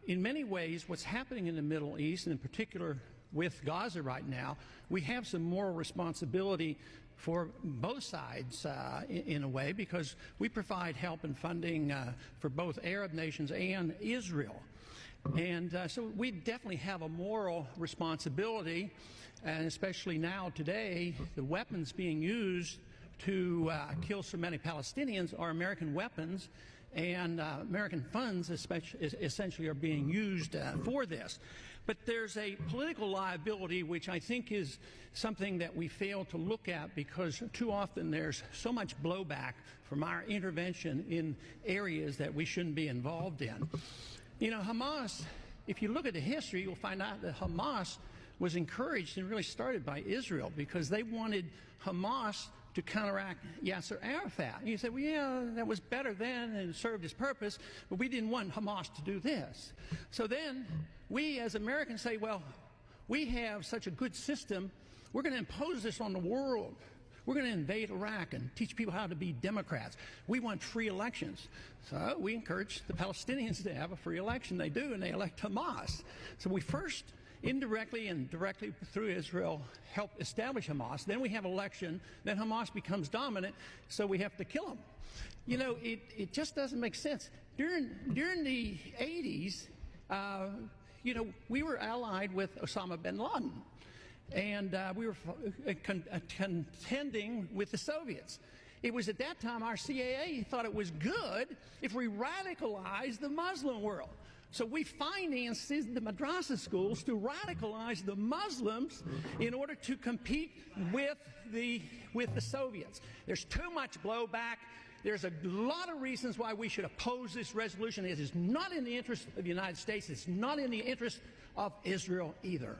in many ways, what's happening in the Middle East, and in particular with Gaza right now, we have some moral responsibility for both sides in a way, because we provide help and funding for both Arab nations and Israel. And so we definitely have a moral responsibility, and especially now today, the weapons being used to kill so many Palestinians are American weapons, and American funds essentially are being used for this. But there's a political liability which I think is something that we fail to look at, because too often there's so much blowback from our intervention in areas that we shouldn't be involved in. You know, Hamas, if you look at the history, you'll find out that Hamas was encouraged and really started by Israel, because they wanted Hamas to counteract Yasser Arafat. And you say, well, yeah, that was better then and it served its purpose, but we didn't want Hamas to do this. So then we as Americans say, well, we have such a good system, we're going to impose this on the world. We're going to invade Iraq and teach people how to be Democrats. We want free elections. So we encourage the Palestinians to have a free election. They do, and they elect Hamas. So we first, indirectly and directly through Israel, help establish Hamas. Then we have election. Then Hamas becomes dominant, so we have to kill them. You know, it just doesn't make sense. During the 80s, you know, we were allied with Osama bin Laden, and we were contending with the Soviets. It was at that time our CIA thought it was good if we radicalized the Muslim world. So we financed the madrasa schools to radicalize the Muslims in order to compete with the Soviets. There's too much blowback. There's a lot of reasons why we should oppose this resolution. It is not in the interest of the United States. It's not in the interest of Israel either.